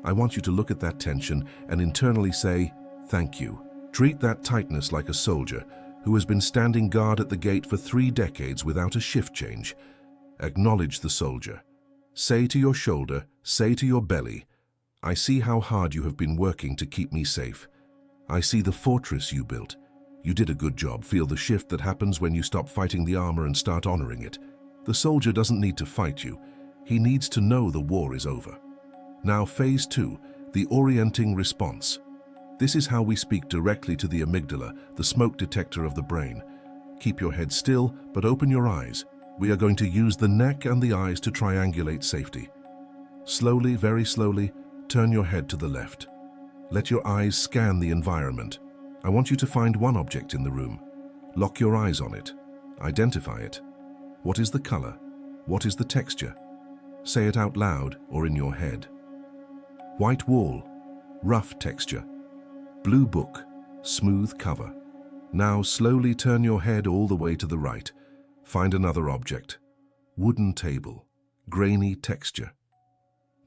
I want you to look at that tension and internally say, thank you. Treat that tightness like a soldier who has been standing guard at the gate for 3 decades without a shift change. Acknowledge the soldier. Say to your shoulder, say to your belly, I see how hard you have been working to keep me safe. I see the fortress you built. You did a good job. Feel the shift that happens when you stop fighting the armor and start honoring it. The soldier doesn't need to fight you. He needs to know the war is over. Now phase 2, the orienting response. This is how we speak directly to the amygdala, the smoke detector of the brain. Keep your head still, but open your eyes. We are going to use the neck and the eyes to triangulate safety. Slowly, very slowly, turn your head to the left. Let your eyes scan the environment. I want you to find one object in the room. Lock your eyes on it. Identify it. What is the color? What is the texture? Say it out loud or in your head. White wall, rough texture. Blue book, smooth cover. Now slowly turn your head all the way to the right. Find another object. Wooden table. Grainy texture.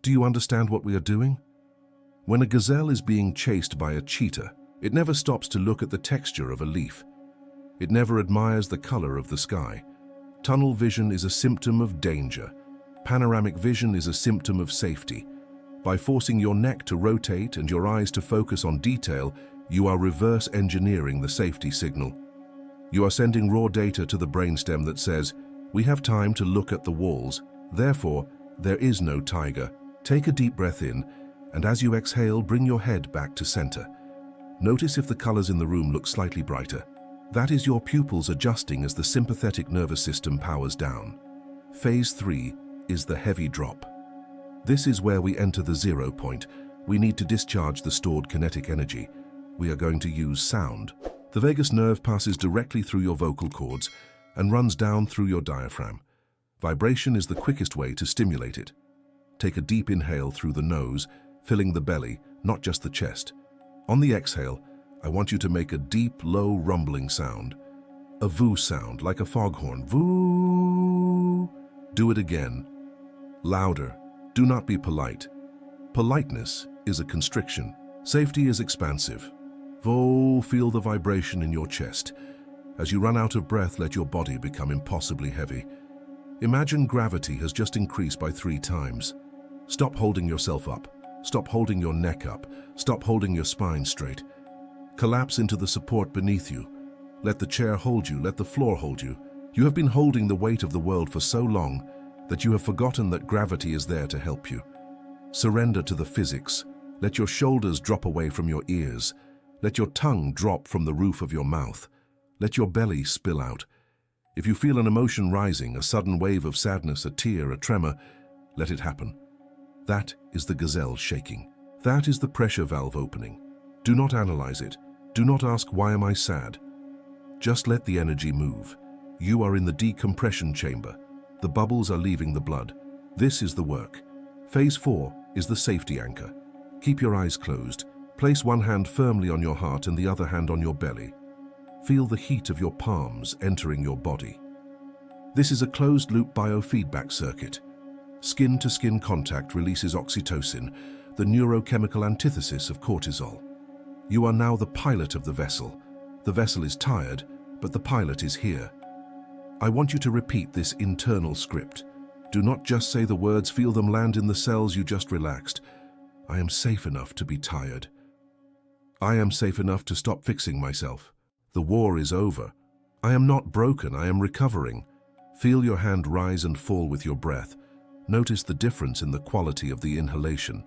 Do you understand what we are doing? When a gazelle is being chased by a cheetah, it never stops to look at the texture of a leaf. It never admires the color of the sky. Tunnel vision is a symptom of danger. Panoramic vision is a symptom of safety. By forcing your neck to rotate and your eyes to focus on detail, you are reverse engineering the safety signal. You are sending raw data to the brainstem that says, "We have time to look at the walls, therefore, there is no tiger." Take a deep breath in, and as you exhale, bring your head back to center. Notice if the colors in the room look slightly brighter. That is your pupils adjusting as the sympathetic nervous system powers down. Phase 3 is the heavy drop. This is where we enter the 0 point. We need to discharge the stored kinetic energy. We are going to use sound. The vagus nerve passes directly through your vocal cords and runs down through your diaphragm. Vibration is the quickest way to stimulate it. Take a deep inhale through the nose, filling the belly, not just the chest. On the exhale, I want you to make a deep, low, rumbling sound. A voo sound, like a foghorn. Voo! Do it again. Louder. Do not be polite. Politeness is a constriction. Safety is expansive. Voo, feel the vibration in your chest. As you run out of breath, let your body become impossibly heavy. Imagine gravity has just increased by 3 times. Stop holding yourself up. Stop holding your neck up. Stop holding your spine straight. Collapse into the support beneath you. Let the chair hold you. Let the floor hold you. You have been holding the weight of the world for so long that you have forgotten that gravity is there to help you. Surrender to the physics. Let your shoulders drop away from your ears. Let your tongue drop from the roof of your mouth. Let your belly spill out. If you feel an emotion rising, a sudden wave of sadness, a tear, a tremor, let it happen. That is the gazelle shaking. That is the pressure valve opening. Do not analyze it. Do not ask, why am I sad? Just let the energy move. You are in the decompression chamber. The bubbles are leaving the blood. This is the work. Phase 4 is the safety anchor. Keep your eyes closed. Place one hand firmly on your heart and the other hand on your belly. Feel the heat of your palms entering your body. This is a closed-loop biofeedback circuit. Skin-to-skin contact releases oxytocin, the neurochemical antithesis of cortisol. You are now the pilot of the vessel. The vessel is tired, but the pilot is here. I want you to repeat this internal script. Do not just say the words, feel them land in the cells you just relaxed. I am safe enough to be tired. I am safe enough to stop fixing myself. The war is over. I am not broken, I am recovering. Feel your hand rise and fall with your breath. Notice the difference in the quality of the inhalation.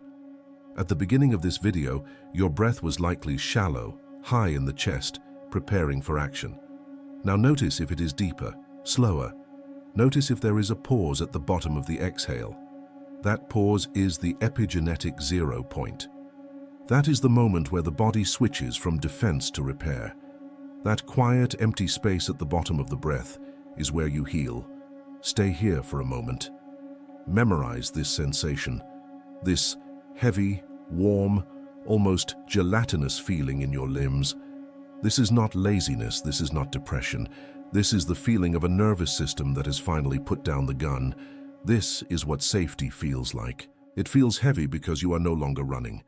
At the beginning of this video, your breath was likely shallow, high in the chest, preparing for action. Now notice if it is deeper, slower. Notice if there is a pause at the bottom of the exhale. That pause is the epigenetic 0 point. That is the moment where the body switches from defense to repair. That quiet, empty space at the bottom of the breath is where you heal. Stay here for a moment. Memorize this sensation, this heavy, warm, almost gelatinous feeling in your limbs. This is not laziness, this is not depression. This is the feeling of a nervous system that has finally put down the gun. This is what safety feels like. It feels heavy because you are no longer running.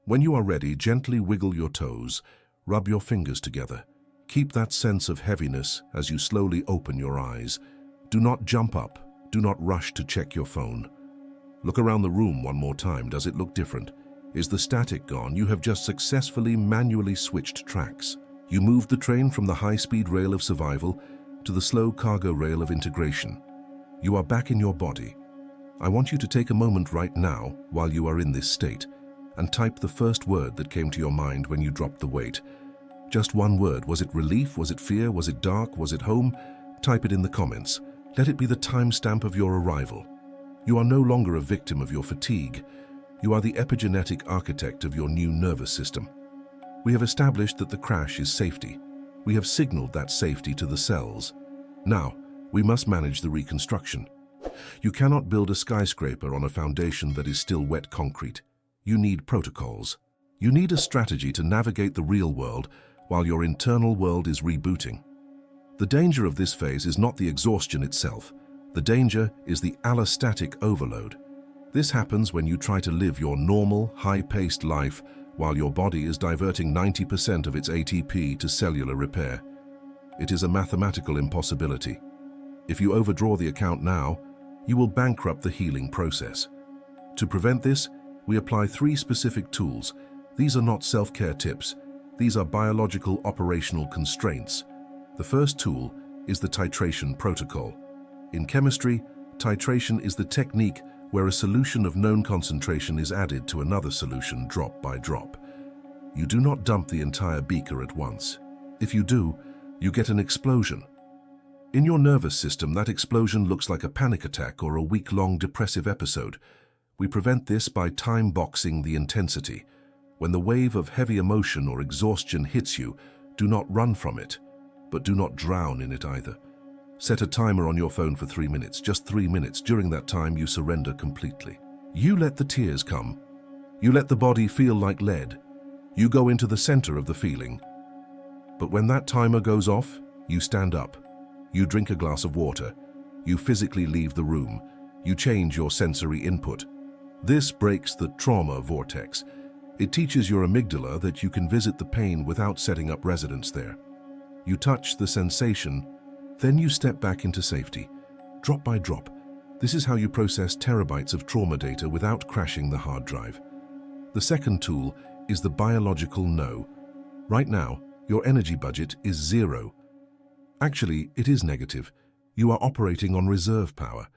When you are ready, gently wiggle your toes, rub your fingers together. Keep that sense of heaviness as you slowly open your eyes. Do not jump up. Do not rush to check your phone. Look around the room one more time. Does it look different? Is the static gone? You have just successfully manually switched tracks. You moved the train from the high-speed rail of survival to the slow cargo rail of integration. You are back in your body. I want you to take a moment right now while you are in this state and type the first word that came to your mind when you dropped the weight. Just one word. Was it relief? Was it fear? Was it dark? Was it home? Type it in the comments. Let it be the timestamp of your arrival. You are no longer a victim of your fatigue. You are the epigenetic architect of your new nervous system. We have established that the crash is safety. We have signaled that safety to the cells. Now, we must manage the reconstruction. You cannot build a skyscraper on a foundation that is still wet concrete. You need protocols. You need a strategy to navigate the real world while your internal world is rebooting. The danger of this phase is not the exhaustion itself. The danger is the allostatic overload. This happens when you try to live your normal, high-paced life while your body is diverting 90% of its ATP to cellular repair. It is a mathematical impossibility. If you overdraw the account now, you will bankrupt the healing process. To prevent this, we apply 3 specific tools. These are not self-care tips. These are biological operational constraints. The first tool is the titration protocol. In chemistry, titration is the technique where a solution of known concentration is added to another solution drop by drop. You do not dump the entire beaker at once. If you do, you get an explosion. In your nervous system, that explosion looks like a panic attack or a week-long depressive episode. We prevent this by time-boxing the intensity. When the wave of heavy emotion or exhaustion hits you, do not run from it, but do not drown in it either. Set a timer on your phone for 3 minutes, just 3 minutes. During that time, you surrender completely. You let the tears come. You let the body feel like lead. You go into the center of the feeling. But when that timer goes off, you stand up. You drink a glass of water. You physically leave the room. You change your sensory input. This breaks the trauma vortex. It teaches your amygdala that you can visit the pain without setting up residence there. You touch the sensation, then you step back into safety, drop by drop. This is how you process terabytes of trauma data without crashing the hard drive. The second tool is the biological no. Right now, your energy budget is 0. Actually, it is negative. You are operating on reserve power.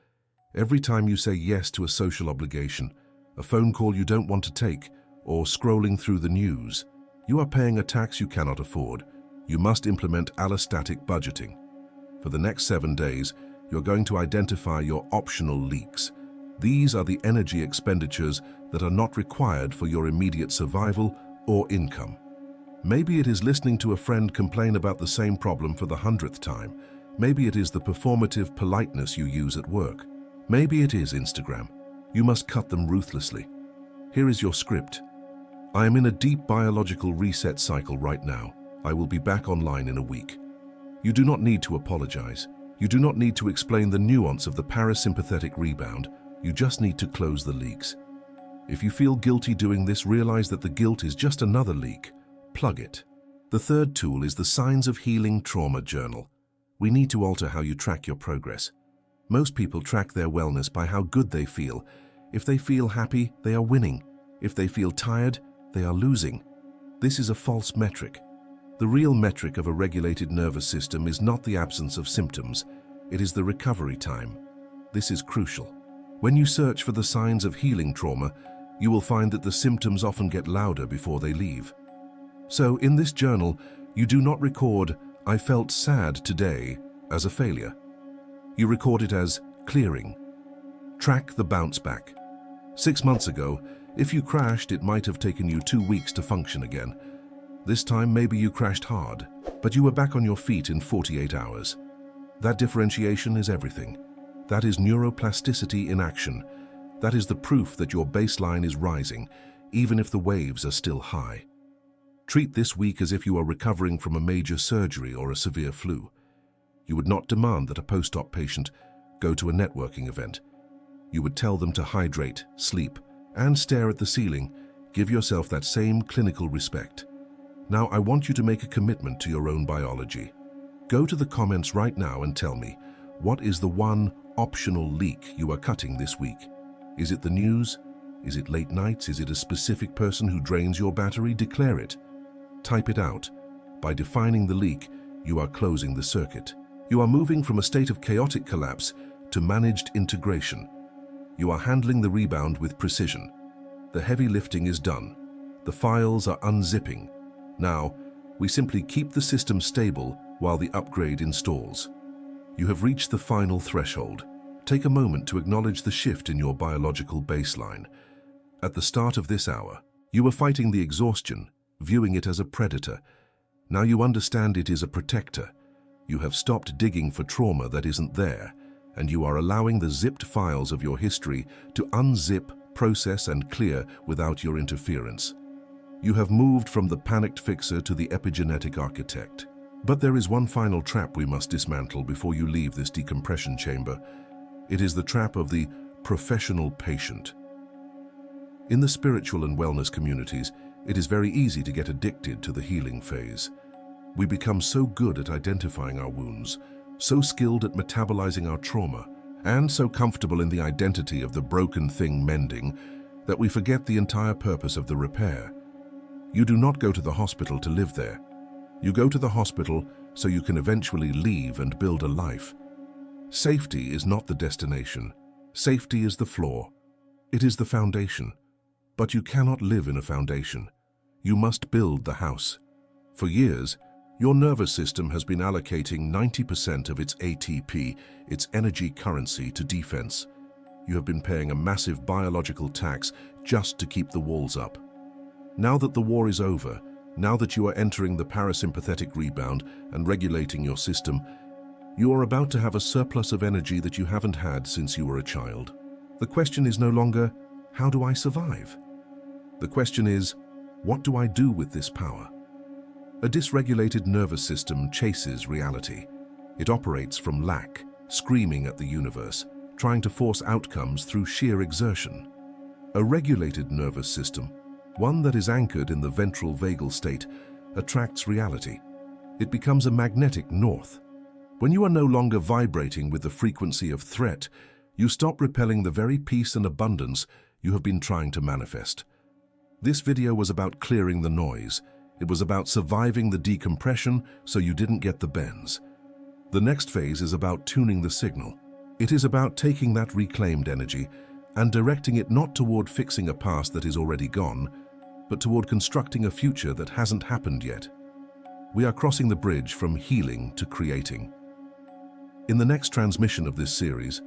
Every time you say yes to a social obligation, a phone call you don't want to take, or scrolling through the news, you are paying a tax you cannot afford. You must implement allostatic budgeting. For the next 7 days, you're going to identify your optional leaks. These are the energy expenditures that are not required for your immediate survival or income. Maybe it is listening to a friend complain about the same problem for the 100th time. Maybe it is the performative politeness you use at work. Maybe it is Instagram. You must cut them ruthlessly. Here is your script. I am in a deep biological reset cycle right now. I will be back online in a week. You do not need to apologize. You do not need to explain the nuance of the parasympathetic rebound. You just need to close the leaks. If you feel guilty doing this, realize that the guilt is just another leak. Plug it. The third tool is the Signs of Healing Trauma Journal. We need to alter how you track your progress. Most people track their wellness by how good they feel. If they feel happy, they are winning. If they feel tired, they are losing. This is a false metric. The real metric of a regulated nervous system is not the absence of symptoms, it is the recovery time. This is crucial. When you search for the signs of healing trauma, you will find that the symptoms often get louder before they leave. So in this journal, you do not record, "I felt sad today," as a failure. You record it as clearing. Track the bounce back. 6 months ago, if you crashed, it might have taken you 2 weeks to function again. This time, maybe you crashed hard, but you were back on your feet in 48 hours. That differentiation is everything. That is neuroplasticity in action. That is the proof that your baseline is rising, even if the waves are still high. Treat this week as if you are recovering from a major surgery or a severe flu. You would not demand that a post-op patient go to a networking event. You would tell them to hydrate, sleep, and stare at the ceiling. Give yourself that same clinical respect. Now, I want you to make a commitment to your own biology. Go to the comments right now and tell me, what is the one optional leak you are cutting this week? Is it the news? Is it late nights? Is it a specific person who drains your battery? Declare it. Type it out. By defining the leak, you are closing the circuit. You are moving from a state of chaotic collapse to managed integration. You are handling the rebound with precision. The heavy lifting is done. The files are unzipping. Now, we simply keep the system stable while the upgrade installs. You have reached the final threshold. Take a moment to acknowledge the shift in your biological baseline. At the start of this hour, you were fighting the exhaustion, viewing it as a predator. Now you understand it is a protector. You have stopped digging for trauma that isn't there, and you are allowing the zipped files of your history to unzip, process, and clear without your interference. You have moved from the panicked fixer to the epigenetic architect. But there is one final trap we must dismantle before you leave this decompression chamber. It is the trap of the professional patient. In the spiritual and wellness communities, it is very easy to get addicted to the healing phase. We become so good at identifying our wounds, so skilled at metabolizing our trauma, and so comfortable in the identity of the broken thing mending, that we forget the entire purpose of the repair. You do not go to the hospital to live there. You go to the hospital so you can eventually leave and build a life. Safety is not the destination. Safety is the floor. It is the foundation. But you cannot live in a foundation. You must build the house. For years, your nervous system has been allocating 90% of its ATP, its energy currency, to defense. You have been paying a massive biological tax just to keep the walls up. Now that the war is over, now that you are entering the parasympathetic rebound and regulating your system, you are about to have a surplus of energy that you haven't had since you were a child. The question is no longer, how do I survive? The question is, what do I do with this power? A dysregulated nervous system chases reality. It operates from lack, screaming at the universe, trying to force outcomes through sheer exertion. A regulated nervous system, one that is anchored in the ventral vagal state, attracts reality. It becomes a magnetic north. When you are no longer vibrating with the frequency of threat, you stop repelling the very peace and abundance you have been trying to manifest. This video was about clearing the noise. It was about surviving the decompression so you didn't get the bends. The next phase is about tuning the signal. It is about taking that reclaimed energy and directing it not toward fixing a past that is already gone, but toward constructing a future that hasn't happened yet. We are crossing the bridge from healing to creating. In the next transmission of this series,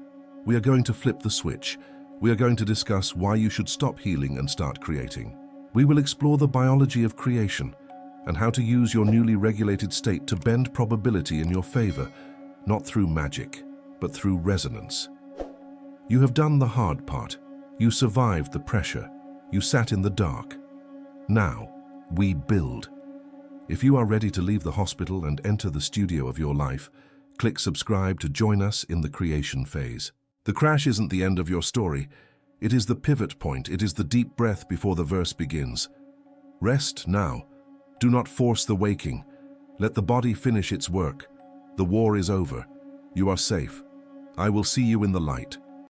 we are going to flip the switch. We are going to discuss why you should stop healing and start creating. We will explore the biology of creation and how to use your newly regulated state to bend probability in your favor, not through magic, but through resonance. You have done the hard part. You survived the pressure. You sat in the dark. Now, we build. If you are ready to leave the hospital and enter the studio of your life, click subscribe to join us in the creation phase. The crash isn't the end of your story. It is the pivot point. It is the deep breath before the verse begins. Rest now. Do not force the waking. Let the body finish its work. The war is over. You are safe. I will see you in the light.